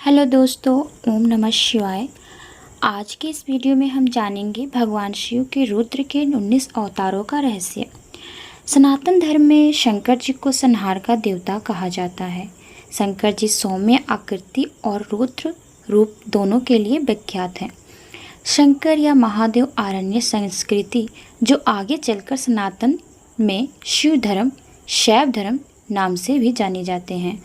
Hello दोस्तों, ओम नमः शिवाय। आज के इस वीडियो में हम जानेंगे भगवान शिव के रुद्र के 19 अवतारों का रहस्य। सनातन धर्म में शंकर जी को संहार का देवता कहा जाता है। शंकर जी सौम्य आकृति और रुद्र रूप दोनों के लिए विख्यात हैं। शंकर या महादेव आरण्य संस्कृति जो आगे चलकर सनातन में शिव धर्म, शैव धर्म नाम से भी जाने जाते हैं,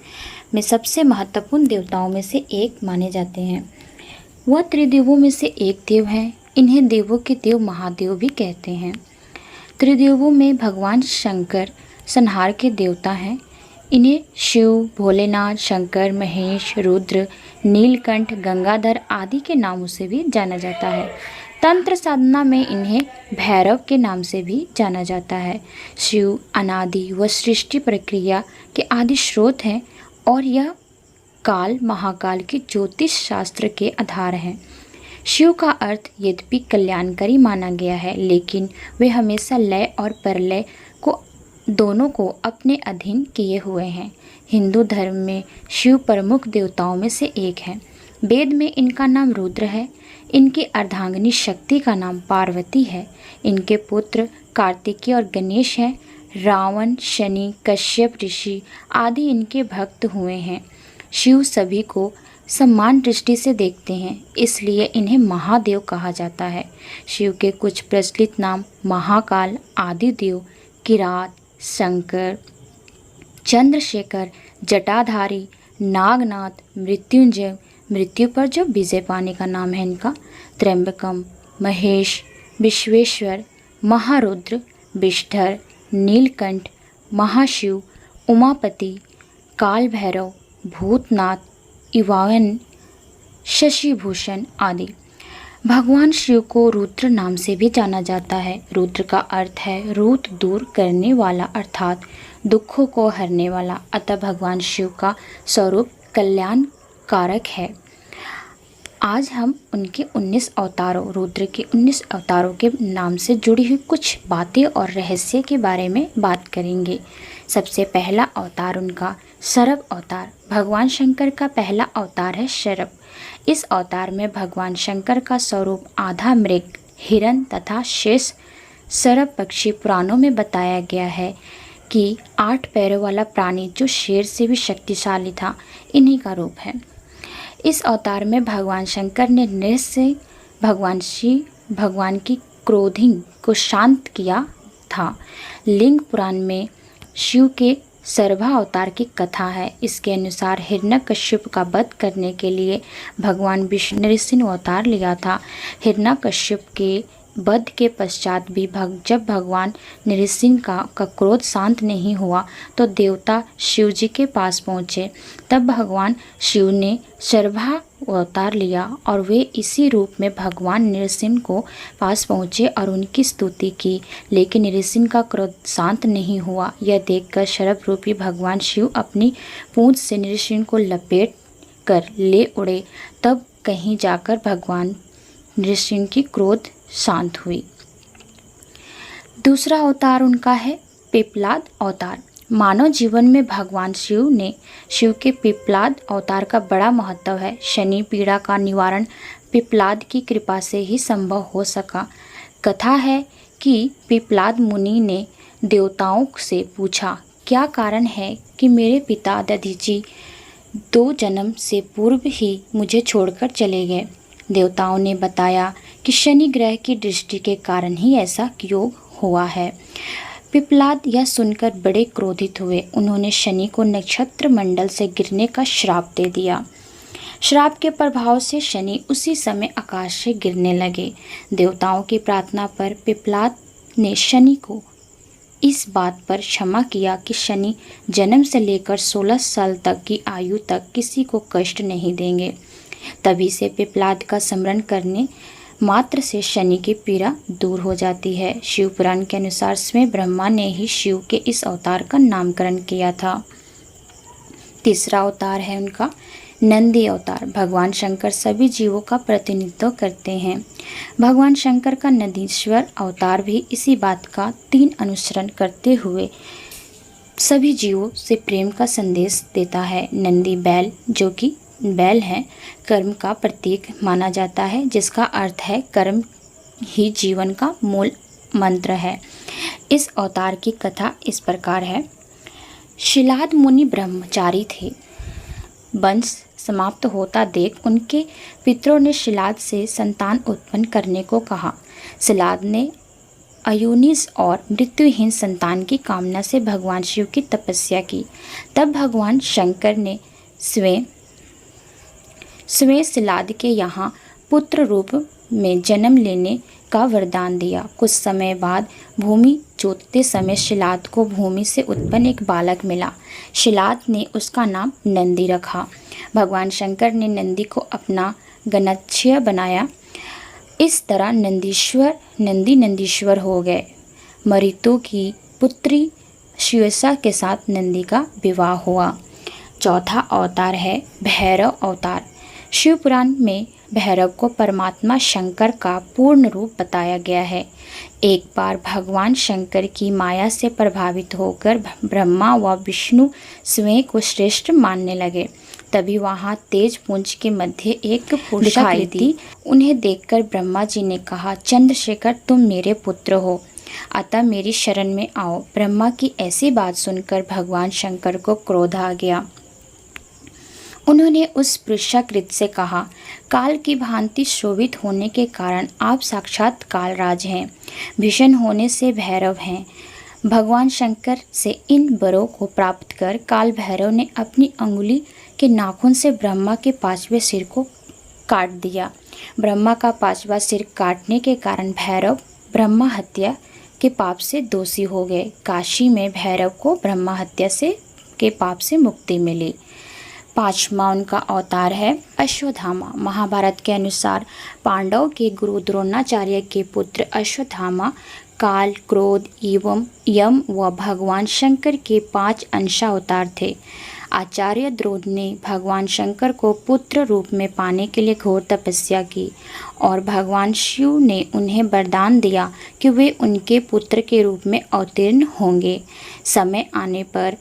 में सबसे महत्वपूर्ण देवताओं में से एक माने जाते हैं। वह त्रिदेवों में से एक देव हैं। इन्हें देवों के देव महादेव भी कहते हैं। त्रिदेवों में भगवान शंकर संहार के देवता हैं। इन्हें शिव, भोलेनाथ, शंकर, महेश, रुद्र, नीलकंठ, गंगाधर आदि के नामों से भी जाना जाता है। तंत्र साधना में इन्हें भैरव के नाम से भी जाना जाता है। शिव अनादि व सृष्टि प्रक्रिया के आदि स्रोत हैं और यह काल महाकाल के ज्योतिष शास्त्र के आधार हैं। शिव का अर्थ यद्यपि कल्याणकारी माना गया है, लेकिन वे हमेशा लय और परलय को दोनों को अपने अधीन किए हुए हैं। हिंदू धर्म में शिव प्रमुख देवताओं में से एक है। वेद में इनका नाम रुद्र है। इनकी अर्धांगिनी शक्ति का नाम पार्वती है। इनके पुत्र कार्तिकेय और गणेश हैं। रावण, शनि, कश्यप ऋषि आदि इनके भक्त हुए हैं। शिव सभी को समान दृष्टि से देखते हैं, इसलिए इन्हें महादेव कहा जाता है। शिव के कुछ प्रचलित नाम महाकाल, आदिदेव, किरात, शंकर, चंद्रशेखर, जटाधारी, नागनाथ, मृत्युंजय, मृत्यु पर जो विजय पाने का नाम है इनका, त्र्यंबकम, महेश, विश्वेश्वर, महारुद्र, विष्ठर, नीलकंठ, महाशिव, उमापति, काल भैरव, भूतनाथ, इवावन, शशिभूषण आदि। भगवान शिव को रुद्र नाम से भी जाना जाता है। रुद्र का अर्थ है रूत दूर करने वाला, अर्थात दुखों को हरने वाला। अतः भगवान शिव का स्वरूप कल्याण कारक है। आज हम उनके 19 अवतारों, रुद्र के 19 अवतारों के नाम से जुड़ी हुई कुछ बातें और रहस्य के बारे में बात करेंगे। सबसे पहला अवतार उनका शरभ अवतार। भगवान शंकर का पहला अवतार है शरभ। इस अवतार में भगवान शंकर का स्वरूप आधा मृग, हिरण तथा शेष शरभ पक्षी पुराणों में बताया गया है कि 8 पैरों वाला प्राणी जो शेर से भी शक्तिशाली था, इन्हीं का रूप है। इस अवतार में भगवान शंकर ने नृसिंह भगवान की क्रोधी को शांत किया था। लिंग पुराण में शिव के शरभा अवतार की कथा है। इसके अनुसार हिरण्यकश्यप का वध करने के लिए भगवान विष्णु ने नृसिंह अवतार लिया था। हिरण्यकश्यप के वध के पश्चात भी जब भगवान नृसिंह का क्रोध शांत नहीं हुआ तो देवता शिव जी के पास पहुँचे। तब भगवान शिव ने शरभा अवतार लिया और वे इसी रूप में भगवान नृसिंह को पास पहुँचे और उनकी स्तुति की, लेकिन नृसिंह का क्रोध शांत नहीं हुआ। यह देखकर शरभ रूपी भगवान शिव अपनी पूंछ से नृसिंह को लपेट कर ले उड़े। तब कहीं जाकर भगवान नृसिंह की क्रोध शांत हुई। दूसरा अवतार उनका है पिप्पलाद अवतार। मानव जीवन में भगवान शिव के पिप्पलाद अवतार का बड़ा महत्व है। शनि पीड़ा का निवारण पिप्पलाद की कृपा से ही संभव हो सका। कथा है कि पिप्पलाद मुनि ने देवताओं से पूछा, क्या कारण है कि मेरे पिता दधीचि 2 जन्म से पूर्व ही मुझे छोड़कर चले गए। देवताओं ने बताया कि शनि ग्रह की दृष्टि के कारण ही ऐसा योग हुआ है। पिप्पलाद यह सुनकर बड़े क्रोधित हुए। उन्होंने शनि को नक्षत्र मंडल से गिरने का श्राप दे दिया। श्राप के प्रभाव से शनि उसी समय आकाश से गिरने लगे। देवताओं की प्रार्थना पर पिप्पलाद ने शनि को इस बात पर क्षमा किया कि शनि जन्म से लेकर 16 साल तक की आयु तक किसी को कष्ट नहीं देंगे। तभी से पिप्पलाद का स्मरण करने मात्र से शनि की पीड़ा दूर हो जाती है। शिव पुराण के अनुसार स्वयं ब्रह्मा ने ही शिव के इस अवतार का नामकरण किया था। तीसरा अवतार है उनका नंदी अवतार। भगवान शंकर सभी जीवों का प्रतिनिधित्व करते हैं। भगवान शंकर का नंदीश्वर अवतार भी इसी बात का 3 अनुसरण करते हुए सभी जीवों से प्रेम का संदेश देता है। नंदी बैल जो कि बैल हैं, कर्म का प्रतीक माना जाता है, जिसका अर्थ है कर्म ही जीवन का मूल मंत्र है। इस अवतार की कथा इस प्रकार है। शिलाद मुनि ब्रह्मचारी थे। वंश समाप्त होता देख उनके पितरों ने शिलाद से संतान उत्पन्न करने को कहा। शिलाद ने अयोनिज और मृत्युहीन संतान की कामना से भगवान शिव की तपस्या की। तब भगवान शंकर ने स्वयं शिलाद के यहाँ पुत्र रूप में जन्म लेने का वरदान दिया। कुछ समय बाद भूमि जोतते समय शिलाद को भूमि से उत्पन्न एक बालक मिला। शिलाद ने उसका नाम नंदी रखा। भगवान शंकर ने नंदी को अपना गणच्छय बनाया। इस तरह नंदी नंदीश्वर हो गए। मरुतों की पुत्री शिवसा के साथ नंदी का विवाह हुआ। चौथा अवतार है भैरव अवतार। शिव पुराण में भैरव को परमात्मा शंकर का पूर्ण रूप बताया गया है। एक बार भगवान शंकर की माया से प्रभावित होकर ब्रह्मा व विष्णु स्वयं को श्रेष्ठ मानने लगे। तभी वहाँ तेज पुंज के मध्य एक पुरुषाकृति उन्हें देखकर ब्रह्मा जी ने कहा, चंद्रशेखर तुम मेरे पुत्र हो, अतः मेरी शरण में आओ। ब्रह्मा की ऐसी बात सुनकर भगवान शंकर को क्रोध आ गया। उन्होंने उस पुरुषाकृत से कहा, काल की भांति शोभित होने के कारण आप साक्षात कालराज हैं, भीषण होने से भैरव हैं। भगवान शंकर से इन वरों को प्राप्त कर काल भैरव ने अपनी अंगुली के नाखून से ब्रह्मा के 5वें सिर को काट दिया। ब्रह्मा का 5वां सिर काटने के कारण भैरव ब्रह्मा हत्या के पाप से दोषी हो गए। काशी में भैरव को ब्रह्मा हत्या के पाप से मुक्ति मिली। 5वां उनका अवतार है अश्वत्थामा। महाभारत के अनुसार पांडव के गुरु द्रोणाचार्य के पुत्र अश्वत्थामा काल, क्रोध एवं यम व भगवान शंकर के 5 अंशावतार थे। आचार्य द्रोण ने भगवान शंकर को पुत्र रूप में पाने के लिए घोर तपस्या की और भगवान शिव ने उन्हें वरदान दिया कि वे उनके पुत्र के रूप में अवतीर्ण होंगे। समय आने पर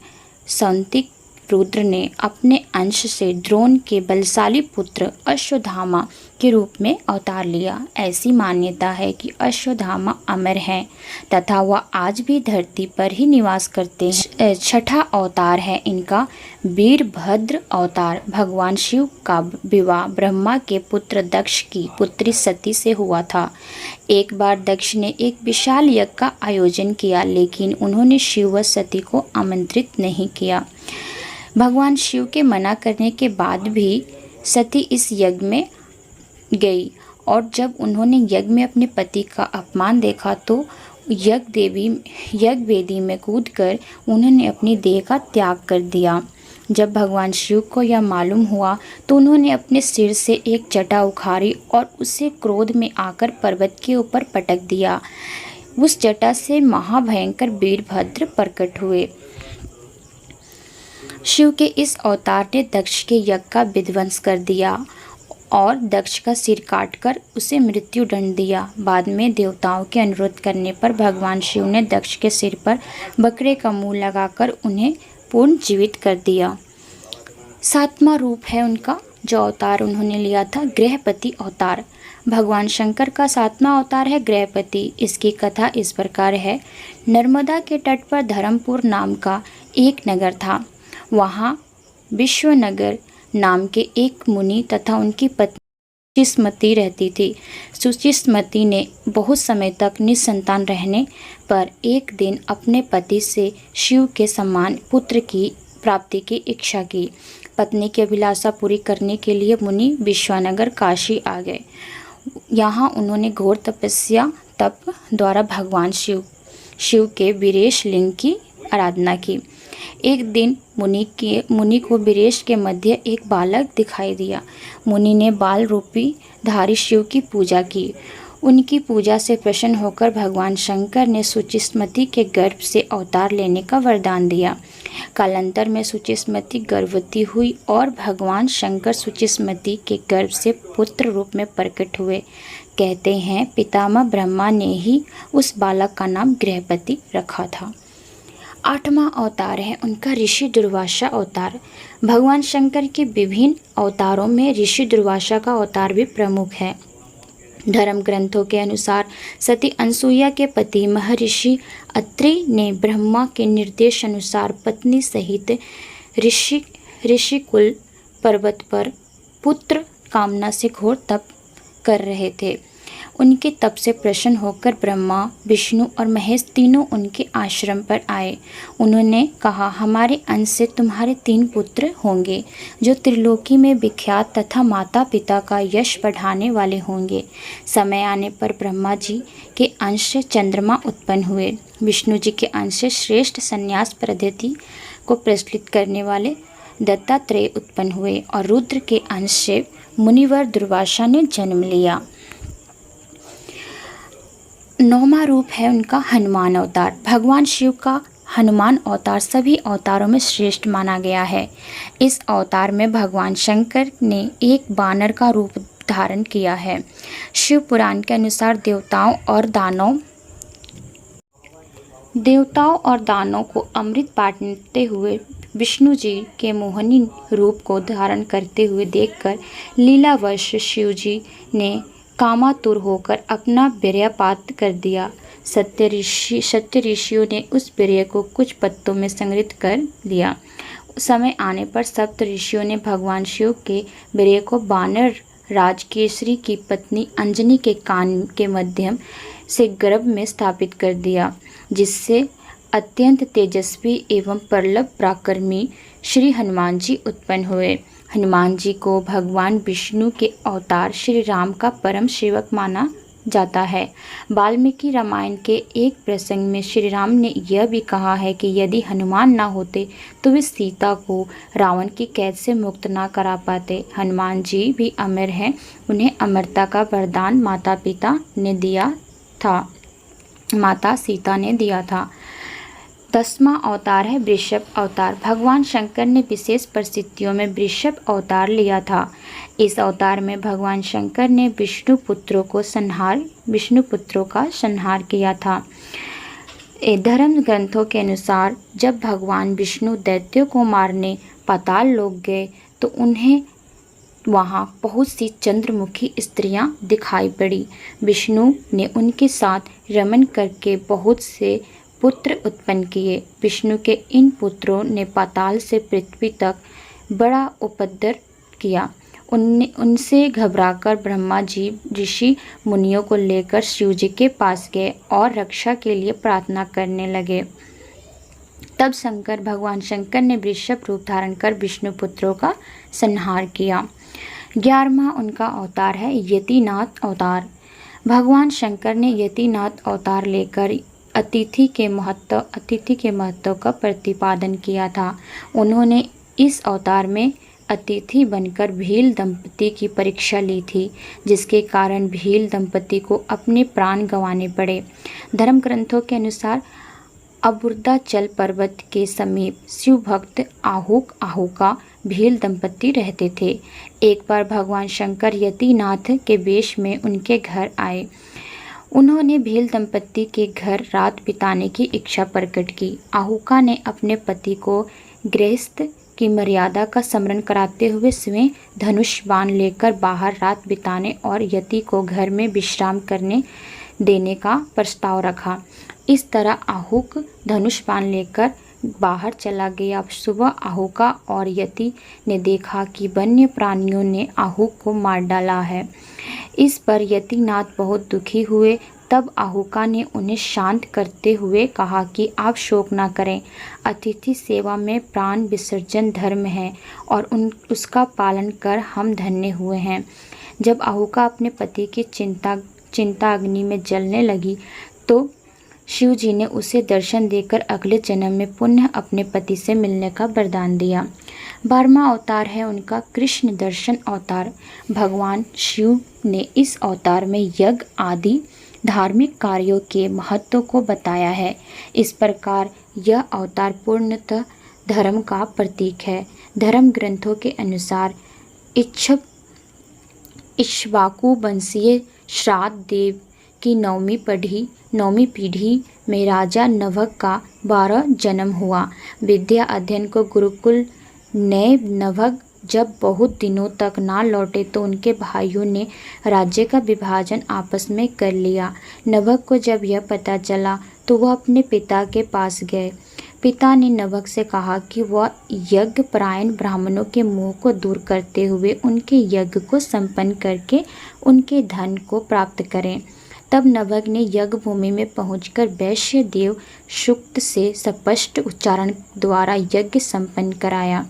सौंतिक रुद्र ने अपने अंश से द्रोण के बलशाली पुत्र अश्वत्थामा के रूप में अवतार लिया। ऐसी मान्यता है कि अश्वत्थामा अमर हैं तथा वह आज भी धरती पर ही निवास करते हैं। 6ठा अवतार है इनका वीरभद्र अवतार। भगवान शिव का विवाह ब्रह्मा के पुत्र दक्ष की पुत्री सती से हुआ था। एक बार दक्ष ने एक विशाल यज्ञ का आयोजन किया, लेकिन उन्होंने शिव व सती को आमंत्रित नहीं किया। भगवान शिव के मना करने के बाद भी सती इस यज्ञ में गई और जब उन्होंने यज्ञ में अपने पति का अपमान देखा तो यज्ञ वेदी में कूदकर उन्होंने अपनी देह का त्याग कर दिया। जब भगवान शिव को यह मालूम हुआ तो उन्होंने अपने सिर से एक जटा उखाड़ी और उसे क्रोध में आकर पर्वत के ऊपर पटक दिया। उस जटा से महाभयंकर वीरभद्र प्रकट हुए। शिव के इस अवतार ने दक्ष के यज्ञ का विध्वंस कर दिया और दक्ष का सिर काटकर उसे मृत्यु दंड दिया। बाद में देवताओं के अनुरोध करने पर भगवान शिव ने दक्ष के सिर पर बकरे का मुंह लगाकर उन्हें पूर्ण जीवित कर दिया। 7वां रूप है उनका जो अवतार उन्होंने लिया था गृहपति अवतार। भगवान शंकर का 7वां अवतार है गृहपति। इसकी कथा इस प्रकार है। नर्मदा के तट पर धर्मपुर नाम का एक नगर था। वहाँ विश्वनगर नाम के एक मुनि तथा उनकी पत्नी सुचिस्मती रहती थी। सुचिस्मती ने बहुत समय तक निसंतान रहने पर एक दिन अपने पति से शिव के समान पुत्र की प्राप्ति की इच्छा की। पत्नी की अभिलाषा पूरी करने के लिए मुनि विश्वनगर काशी आ गए। यहाँ उन्होंने घोर तपस्या तप द्वारा भगवान शिव के वीरेश लिंग की आराधना की। एक दिन मुनि को वीरेश के मध्य एक बालक दिखाई दिया। मुनि ने बाल रूपी धारी शिव की पूजा की। उनकी पूजा से प्रसन्न होकर भगवान शंकर ने सुचिस्मती के गर्भ से अवतार लेने का वरदान दिया। कालांतर में सुचिस्मती गर्भवती हुई और भगवान शंकर सुचिस्मती के गर्भ से पुत्र रूप में प्रकट हुए। कहते हैं पितामह ब्रह्मा ने ही उस बालक का नाम गृहपति रखा था। 8वां अवतार है उनका ऋषि दुर्वासा अवतार। भगवान शंकर के विभिन्न अवतारों में ऋषि दुर्वासा का अवतार भी प्रमुख है। धर्म ग्रंथों के अनुसार सती अनसुईया के पति महर्षि अत्रि ने ब्रह्मा के निर्देश अनुसार पत्नी सहित ऋषिकुल पर्वत पर पुत्र कामना से घोर तप कर रहे थे। उनके तप से प्रसन्न होकर ब्रह्मा, विष्णु और महेश तीनों उनके आश्रम पर आए। उन्होंने कहा, हमारे अंश से तुम्हारे 3 पुत्र होंगे जो त्रिलोकी में विख्यात तथा माता पिता का यश बढ़ाने वाले होंगे। समय आने पर ब्रह्मा जी के अंश से चंद्रमा उत्पन्न हुए, विष्णु जी के अंश से श्रेष्ठ संन्यास पद्धति को प्रचलित करने वाले दत्तात्रेय उत्पन्न हुए और रुद्र के अंश से मुनिवर दुर्वासा ने जन्म लिया। 9वां रूप है उनका हनुमान अवतार। भगवान शिव का हनुमान अवतार सभी अवतारों में श्रेष्ठ माना गया है। इस अवतार में भगवान शंकर ने एक बानर का रूप धारण किया है। शिव पुराण के अनुसार देवताओं और दानों को अमृत बांटते हुए विष्णु जी के मोहिनी रूप को धारण करते हुए देखकर लीलावश शिव जी ने कामातुर होकर अपना वीर्यपात कर दिया। सत्य ऋषियों ने उस वीर्य को कुछ पत्तों में संग्रहित कर लिया। समय आने पर सप्त ऋषियों ने भगवान शिव के वीर्य को बानर राज केसरी की पत्नी अंजनी के कान के माध्यम से गर्भ में स्थापित कर दिया, जिससे अत्यंत तेजस्वी एवं प्रबल पराक्रमी श्री हनुमान जी उत्पन्न हुए। हनुमान जी को भगवान विष्णु के अवतार श्री राम का परम सेवक माना जाता है। वाल्मीकि रामायण के एक प्रसंग में श्री राम ने यह भी कहा है कि यदि हनुमान ना होते तो वे सीता को रावण की कैद से मुक्त ना करा पाते। हनुमान जी भी अमर हैं, उन्हें अमरता का वरदान माता सीता ने दिया था। 10वां अवतार है वृषभ अवतार। भगवान शंकर ने विशेष परिस्थितियों में वृषभ अवतार लिया था। इस अवतार में भगवान शंकर ने विष्णु पुत्रों का संहार किया था। धर्म ग्रंथों के अनुसार जब भगवान विष्णु दैत्यों को मारने पाताल लोक गए तो उन्हें वहाँ बहुत सी चंद्रमुखी स्त्रियां दिखाई पड़ी। विष्णु ने उनके साथ रमन करके बहुत से पुत्र उत्पन्न किए। विष्णु के इन पुत्रों ने पाताल से पृथ्वी तक बड़ा उपद्रव किया। उनसे घबराकर ब्रह्मा जी ऋषि मुनियों को लेकर शिव जी के पास गए और रक्षा के लिए प्रार्थना करने लगे। तब भगवान शंकर ने वृषभ रूप धारण कर विष्णु पुत्रों का संहार किया। 11वां उनका अवतार है यतिनाथ अवतार। भगवान शंकर ने यतिनाथ अवतार लेकर अतिथि के महत्व का प्रतिपादन किया था। उन्होंने इस अवतार में अतिथि बनकर भील दंपति की परीक्षा ली थी, जिसके कारण भील दंपति को अपने प्राण गंवाने पड़े। धर्म ग्रंथों के अनुसार अबुर्दाचल पर्वत के समीप शिव भक्त आहुका भील दंपति रहते थे। एक बार भगवान शंकर यतिनाथ के वेश में उनके घर आए। उन्होंने भील दंपति के घर रात बिताने की इच्छा प्रकट की। आहुका ने अपने पति को गृहस्थ की मर्यादा का स्मरण कराते हुए स्वयं धनुष बाण लेकर बाहर रात बिताने और यति को घर में विश्राम करने देने का प्रस्ताव रखा। इस तरह आहुक धनुष बाण लेकर बाहर चला गया। सुबह आहुका और यति ने देखा कि वन्य प्राणियों ने आहुक को मार डाला है। इस पर यतिनाथ बहुत दुखी हुए। तब आहुका ने उन्हें शांत करते हुए कहा कि आप शोक न करें, अतिथि सेवा में प्राण विसर्जन धर्म है और उसका पालन कर हम धन्य हुए हैं। जब आहुका अपने पति की चिंता अग्नि में जलने लगी तो शिव जी ने उसे दर्शन देकर अगले जन्म में पुनः अपने पति से मिलने का वरदान दिया। 12वां अवतार है उनका कृष्ण दर्शन अवतार। भगवान शिव ने इस अवतार में यज्ञ आदि धार्मिक कार्यों के महत्व को बताया है। इस प्रकार यह अवतार पूर्णतः धर्म का प्रतीक है। धर्म ग्रंथों के अनुसार इक्ष्वाकु वंशीय श्राद्ध देव की 9वीं पीढ़ी में राजा नभग का 12 जन्म हुआ। विद्या अध्ययन को गुरुकुल नए नभग जब बहुत दिनों तक ना लौटे तो उनके भाइयों ने राज्य का विभाजन आपस में कर लिया। नभग को जब यह पता चला तो वह अपने पिता के पास गए। पिता ने नभग से कहा कि वह यज्ञ परायण ब्राह्मणों के मोह को दूर करते हुए उनके यज्ञ को संपन्न करके उनके धन को प्राप्त करें। तब नभग ने यज्ञ भूमि में पहुंचकर वैश्य देव सूक्त से स्पष्ट उच्चारण द्वारा यज्ञ संपन्न कराया।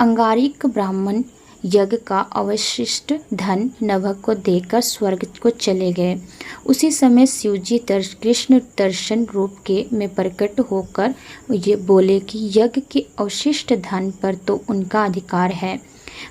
अंगारिक ब्राह्मण यज्ञ का अवशिष्ट धन नभग को देकर स्वर्ग को चले गए। उसी समय शिवजी कृष्ण दर्शन रूप के में प्रकट होकर ये बोले कि यज्ञ के अवशिष्ट धन पर तो उनका अधिकार है।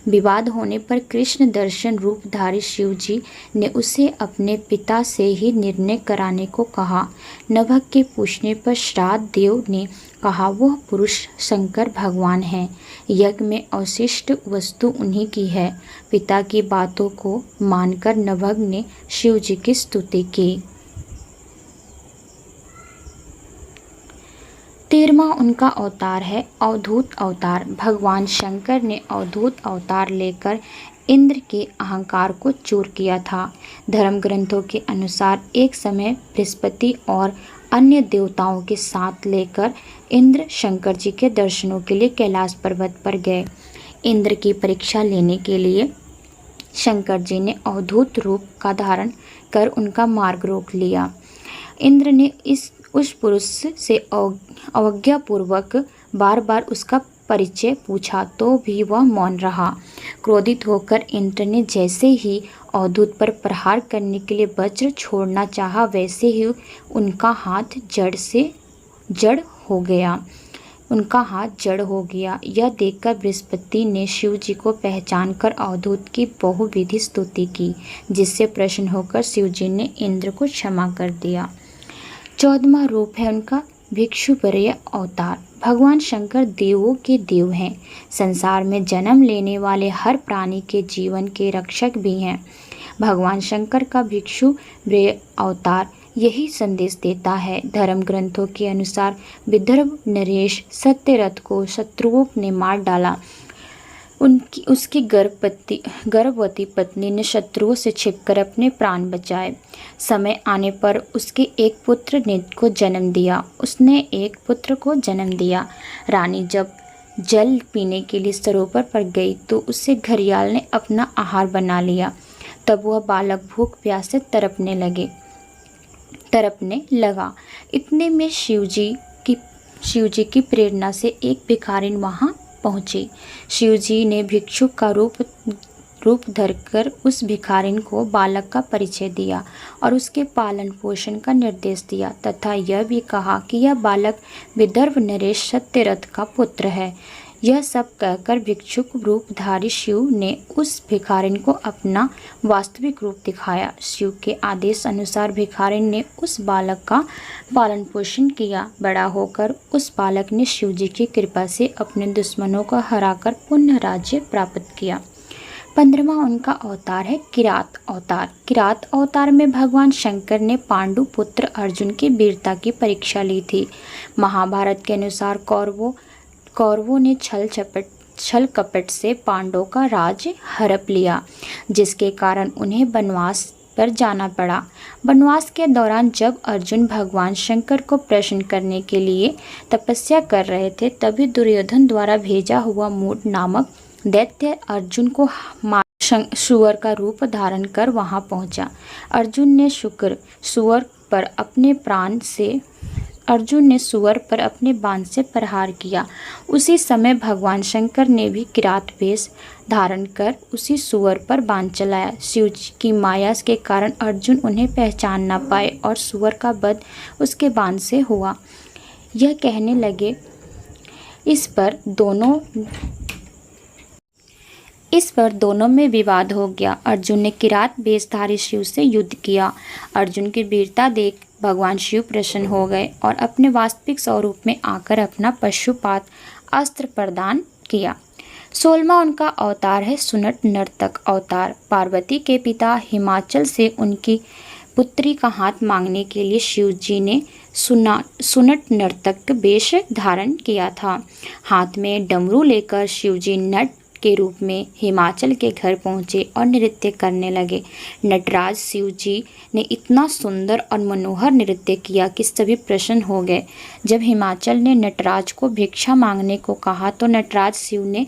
विवाद होने पर कृष्ण दर्शन रूपधारी शिवजी ने उसे अपने पिता से ही निर्णय कराने को कहा। नभग के पूछने पर श्राद्ध देव ने कहा वह पुरुष शंकर भगवान हैं। यज्ञ में अवशिष्ट वस्तु उन्हीं की है। पिता की बातों को मानकर नभग ने शिवजी की स्तुति की। 13वां उनका अवतार है अवधूत अवतार। भगवान शंकर ने अवधूत अवतार लेकर इंद्र के अहंकार को चूर किया था। धर्म ग्रंथों के अनुसार एक समय बृहस्पति और अन्य देवताओं के साथ लेकर इंद्र शंकर जी के दर्शनों के लिए कैलाश पर्वत पर गए। इंद्र की परीक्षा लेने के लिए शंकर जी ने अवधूत रूप का धारण कर उनका मार्ग रोक लिया। इंद्र ने उस पुरुष से अवज्ञापूर्वक बार बार उसका परिचय पूछा तो भी वह मौन रहा। क्रोधित होकर इंद्र ने जैसे ही अवधूत पर प्रहार करने के लिए वज्र छोड़ना चाहा वैसे ही उनका हाथ जड़ हो गया। यह देखकर बृहस्पति ने शिव जी को पहचान कर अवधूत की बहुविधि स्तुति की, जिससे प्रसन्न होकर शिव जी ने इंद्र को क्षमा कर दिया। 14वां रूप है उनका भिक्षुवर्य अवतार। भगवान शंकर देवों के देव हैं। संसार में जन्म लेने वाले हर प्राणी के जीवन के रक्षक भी हैं। भगवान शंकर का भिक्षुवर्य अवतार यही संदेश देता है। धर्म ग्रंथों के अनुसार विदर्भ नरेश सत्यरथ को शत्रुओं ने मार डाला। उसकी गर्भवती पत्नी ने शत्रुओं से छिपकर अपने प्राण बचाए। समय आने पर उसके एक पुत्र को जन्म दिया। उसने एक पुत्र को जन्म दिया। रानी जब जल पीने के लिए सरोवर पर गई तो उसे घड़ियाल ने अपना आहार बना लिया। तब वह बालक भूख प्यास से तड़पने लगा। इतने में शिवजी की प्रेरणा से एक भिखारिन वहां पहुंची। शिवजी ने भिक्षुक का रूप धरकर उस भिखारिन को बालक का परिचय दिया और उसके पालन पोषण का निर्देश दिया तथा यह भी कहा कि यह बालक विदर्भ नरेश सत्यरथ का पुत्र है। यह सब कहकर भिक्षुक रूपधारी शिव ने उस भिखारिन को अपना वास्तविक रूप दिखाया। शिव के आदेश अनुसार भिखारिन ने उस बालक का पालन पोषण किया। बड़ा होकर उस बालक ने शिव जी की कृपा से अपने दुश्मनों को हराकर पुण्य राज्य प्राप्त किया। 15वां उनका अवतार है किरात अवतार। किरात अवतार में भगवान शंकर ने पांडु पुत्र अर्जुन की वीरता की परीक्षा ली थी। महाभारत के अनुसार कौरवों ने छल कपट से पांडवों का राज्य हड़प लिया, जिसके कारण उन्हें वनवास पर जाना पड़ा। वनवास के दौरान जब अर्जुन भगवान शंकर को प्रसन्न करने के लिए तपस्या कर रहे थे, तभी दुर्योधन द्वारा भेजा हुआ मूढ़ नामक दैत्य अर्जुन को सुअर का रूप धारण कर वहां पहुंचा। अर्जुन ने सुअर पर अपने बाण से प्रहार किया। उसी समय भगवान शंकर ने भी किरात वेश धारण कर उसी सुअर पर बाण चलाया। शिव की माया के कारण अर्जुन उन्हें पहचान न पाए और सुअर का वध उसके बाण से हुआ। यह कहने लगे, इस पर दोनों में विवाद हो गया। अर्जुन ने किरात वेशधारी शिव से युद्ध किया। अर्जुन की वीरता देख भगवान शिव प्रसन्न हो गए और अपने वास्तविक स्वरूप में आकर अपना पशुपात अस्त्र प्रदान किया। 16वां उनका अवतार है सुनट नर्तक अवतार। पार्वती के पिता हिमाचल से उनकी पुत्री का हाथ मांगने के लिए शिव जी ने सुनट नर्तक वेश धारण किया था। हाथ में डमरू लेकर शिव जी नट के रूप में हिमाचल के घर पहुँचे और नृत्य करने लगे। नटराज शिव जी ने इतना सुंदर और मनोहर नृत्य किया कि सभी प्रसन्न हो गए। जब हिमाचल ने नटराज को भिक्षा मांगने को कहा तो नटराज शिव ने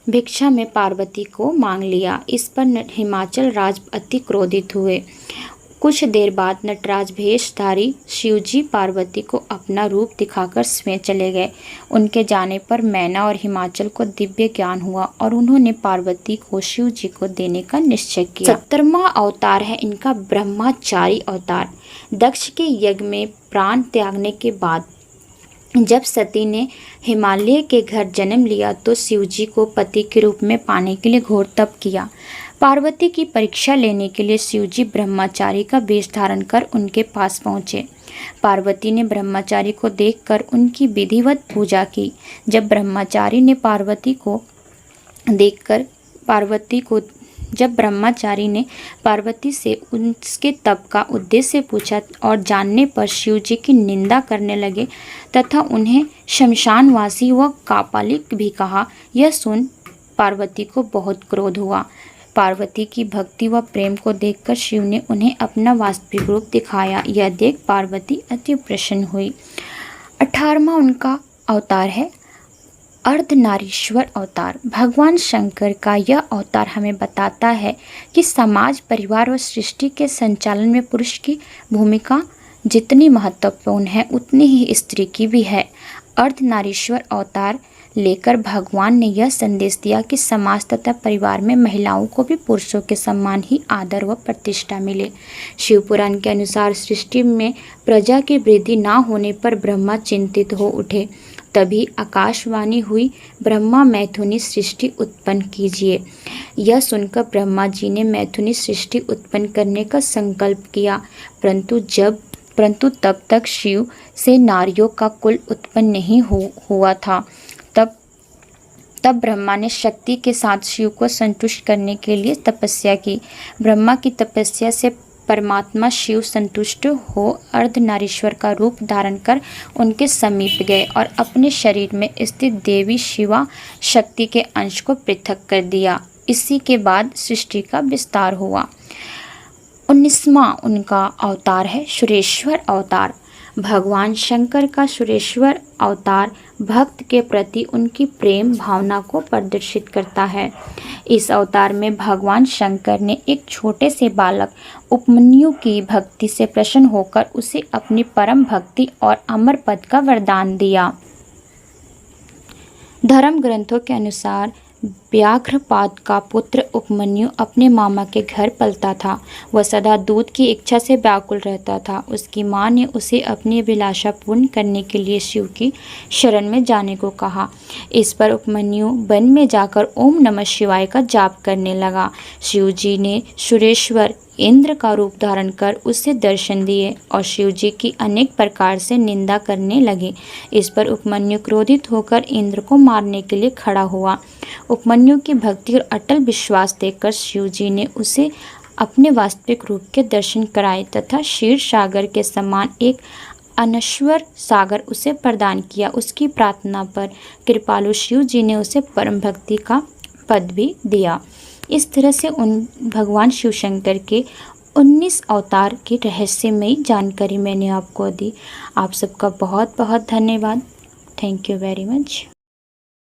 भिक्षा में पार्वती को मांग लिया। इस पर हिमाचल राज अति क्रोधित हुए। कुछ देर बाद नटराज भेषधारी शिवजी पार्वती को अपना रूप दिखाकर स्वयं चले गए। उनके जाने पर मैना और हिमाचल को दिव्य ज्ञान हुआ और उन्होंने पार्वती को शिव जी को देने का निश्चय किया। 17वां अवतार है इनका ब्रह्मचारी अवतार। दक्ष के यज्ञ में प्राण त्यागने के बाद जब सती ने हिमालय के घर जन्म लिया तो शिवजी को पति के रूप में पाने के लिए घोर तप किया। पार्वती की परीक्षा लेने के लिए शिवजी ब्रह्मचारी का वेश धारण कर उनके पास पहुँचे। पार्वती ने ब्रह्मचारी को देखकर उनकी विधिवत पूजा की। जब ब्रह्मचारी ने पार्वती से उसके तप का उद्देश्य पूछा और जानने पर शिवजी की निंदा करने लगे तथा उन्हें शमशानवासी व कापालिक भी कहा। यह सुन पार्वती को बहुत क्रोध हुआ। पार्वती की भक्ति व प्रेम को देखकर शिव ने उन्हें अपना वास्तविक रूप दिखाया। यह देख पार्वती अति प्रसन्न हुई। 18वां उनका अवतार है अर्धनारीश्वर अवतार। भगवान शंकर का यह अवतार हमें बताता है कि समाज, परिवार व सृष्टि के संचालन में पुरुष की भूमिका जितनी महत्वपूर्ण है उतनी ही स्त्री की भी है। अर्धनारीश्वर अवतार लेकर भगवान ने यह संदेश दिया कि समाज तथा परिवार में महिलाओं को भी पुरुषों के समान ही आदर व प्रतिष्ठा मिले। शिव पुराण के अनुसार सृष्टि में प्रजा की वृद्धि न होने पर ब्रह्मा चिंतित हो उठे। तभी आकाशवाणी हुई, ब्रह्मा मैथुनी सृष्टि उत्पन्न कीजिए। यह सुनकर ब्रह्मा जी ने मैथुनी सृष्टि उत्पन्न करने का संकल्प किया, परंतु तब तक शिव से नारियों का कुल उत्पन्न नहीं हुआ था। तब ब्रह्मा ने शक्ति के साथ शिव को संतुष्ट करने के लिए तपस्या की। ब्रह्मा की तपस्या से परमात्मा शिव संतुष्ट हो अर्धनारीश्वर का रूप धारण कर उनके समीप गए और अपने शरीर में स्थित देवी शिवा शक्ति के अंश को पृथक कर दिया। इसी के बाद सृष्टि का विस्तार हुआ। 19वां उनका अवतार है सुरेश्वर अवतार। भगवान शंकर का सुरेश्वर अवतार भक्त के प्रति उनकी प्रेम भावना को प्रदर्शित करता है। इस अवतार में भगवान शंकर ने एक छोटे से बालक उपमन्यु की भक्ति से प्रसन्न होकर उसे अपनी परम भक्ति और अमर पद का वरदान दिया। धर्म ग्रंथों के अनुसार व्याघ्रपाद का पुत्र उपमन्यु अपने मामा के घर पलता था। वह सदा दूध की इच्छा से व्याकुल रहता था। उसकी माँ ने उसे अपनी अभिलाषा पूर्ण करने के लिए शिव की शरण में जाने को कहा। इस पर उपमन्यु वन में जाकर ओम नमः शिवाय का जाप करने लगा। शिव जी ने सुरेश्वर इंद्र का रूप धारण कर उसे दर्शन दिए और शिव जी की अनेक प्रकार से निंदा करने लगे। इस पर उपमन्यु क्रोधित होकर इंद्र को मारने के लिए खड़ा हुआ। उपमन्यु की भक्ति और अटल विश्वास देखकर शिव जी ने उसे अपने वास्तविक रूप के दर्शन कराए तथा क्षीर सागर के समान एक अनश्वर सागर उसे प्रदान किया। उसकी प्रार्थना पर कृपालु शिव जी ने उसे परम भक्ति का पद भी दिया। इस तरह से भगवान शिव शंकर के 19 अवतार की रहस्यमयी जानकारी मैंने आपको दी। आप सबका बहुत बहुत धन्यवाद। Thank you very much.